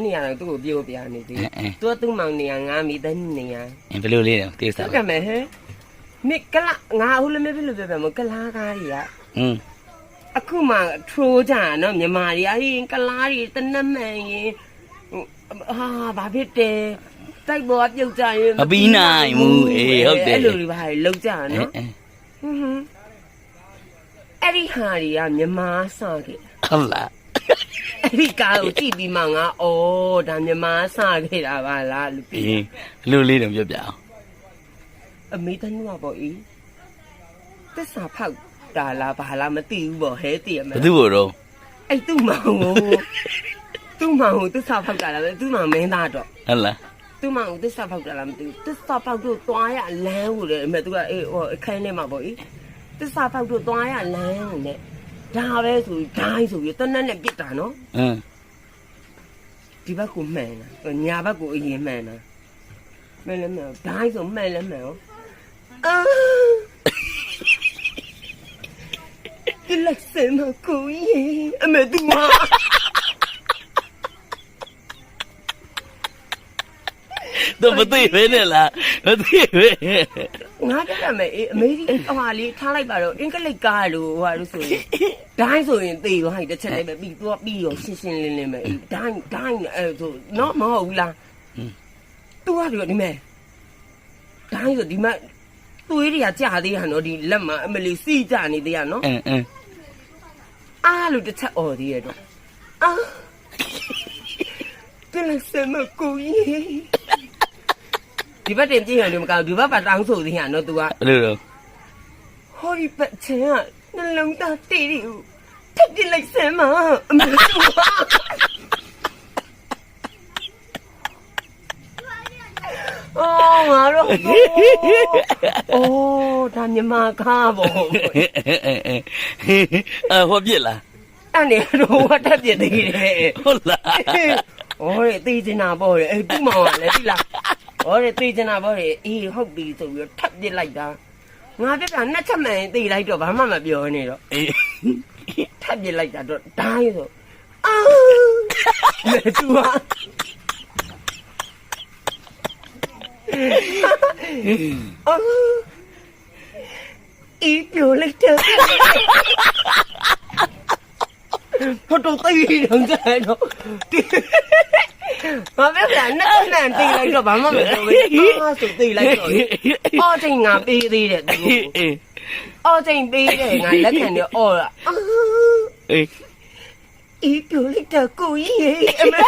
နေရတော့သူ့ကိုပြောပြနေသေးသူကသူ့မောင်နေရငါမိတဲ့နေရဘယ်လိုလေးတော့တေးစား ကမဲ့ဟဲ့မိကလာငါဟုတ်လည်းမဖြစ်လို့ပြောပြမကလာကားတွေကအခုမှထိုးကြနော်မြန်မာတွေအရင်ကလားတွေတနက်မှန်ရင်ဟာဘာဖြစ်တယ်တိုက်ပေါ်ပြုတ်ကြရင်မပြီးနိုင်ဘူးအေးဟုတ်တယ်အဲ့လိုတွေပါလောက်ကြနော်အဲ့ဒီဟာတွေကမြန်မာစခဲ့ဟုတ်လားအဲ့ဒီကားကိုကြည့်ပြီးမှငါဩဒါမြန်မာစခဲ့တာပါလားလို့အေးလူလေးတော့ပြောပြအောင်အမေတန်းကပေါ့အေးသစ္စာဖောက်တာလားဘာလားမသိဘူးပေါ့ဟဲတည်ရမလားဘယ်သူ့ကိုတော့အဲ့သူ့မောင်ကိုသူ့မောင်ကိုသစ္စာဖောက်တာလားသူ့မောင်မင်းသားတော့ဟုတ်လားသူ့မောင်ကိုသစ္စာဖောက်တာလားမသိဘူးသစ္စာဖောက်တော့သွားရလမ်းကိုလေအမေသူကအေးဟိုအခန်းထဲမှာပေါ့အေးသစ္စာဖောက်တော့သွားရလမ်းနဲ့ဒါပဲဆိုဒိုင်းဆိုပြီးတနက်နဲ့ပြစ်တာနော်ဒီဘက်ကိုမှန်တာညာဘက်ကိုအရင်မှန်တာမှန်လည်းမှန်ဒိုင်းဆိုမှန်လည်းမှန်ရောဒီလက်စမကိုကြီးအမေသူမတော့မသိပဲနဲ့လားမသိပဲငါတက်ရမယ်အေးအမေကြီးဟဟာလေးထားလိုက်ပါတော့အင်္ဂလိပ်ကားလို့ဟဟာလို့ဆိုရင်ဒိုင်းဆိုရင်သေရောဟိုက်တစ်ချက်လေးပဲပြီးတော့ပြီးရောရှင်းရှင်းလင်းလင်းပဲအေးဒိုင်းအဲ့ဆိုနော်မဟုတ်ဘူးလားသူကဒီမဲ့ဒိုင်းဆိုဒီမဲ့သွေးတွေကကြာသေးရနော်ဒီလက်မှာအမလီစီကြနေသေးရနော်အားလို့တစ်ချက်អော်သေးရတော့ဒီလက်စမကိုကြီးဒီဘက်တင်ကြည့်ရတယ်မကောင်းဒီဘက်ပါတောင်းဆိုသေးရနော် तू ကဘယ်လိုတော့ဟောဒီပတ်ချင်ကနှလုံးသားတေးတွေကိုထပ်ပြလိုက်စမ်းမအမေအော်ငါတော့အိုးဒါမြမကားပေါ့ဟောပြစ်လားအဲ့နေတော့ဝတ်တက်ပြစ်သေးတယ်ဟုတ်လားဟောတဲ့တေးချင်တာပေါ့လေအဲ့သူ့မောင်ကလည်းဒီလားဟောတဲ့တေးချင်တာပေါ့လေအေးဟုတ်ပြီဆိုပြီးထပ်ပြစ်လိုက်တာငါပြတာနှစ်ချက်မှန်တေးလိုက်တော့ဘာမှမပြောနေတော့အေးထပ်ပြစ်လိုက်တာတော့ဒိုင်းဆိုလေသူဟာအေးပြောလိုက်တယ်ဟိုတော့တေးတော့ကြတော့ဘာပဲဗျာနဲ့နဲ့တေးလိုက်တော့ဘာမှမပြောဘူးဆိုတေးလိုက်တော့အော်ချိန်ငါပေးသေးတယ်သူအော်ချိန်ပေးတယ်ငါလက်ခံနေအော်လာအေးပြောလိုက်တော့ကိုကြီးအမေ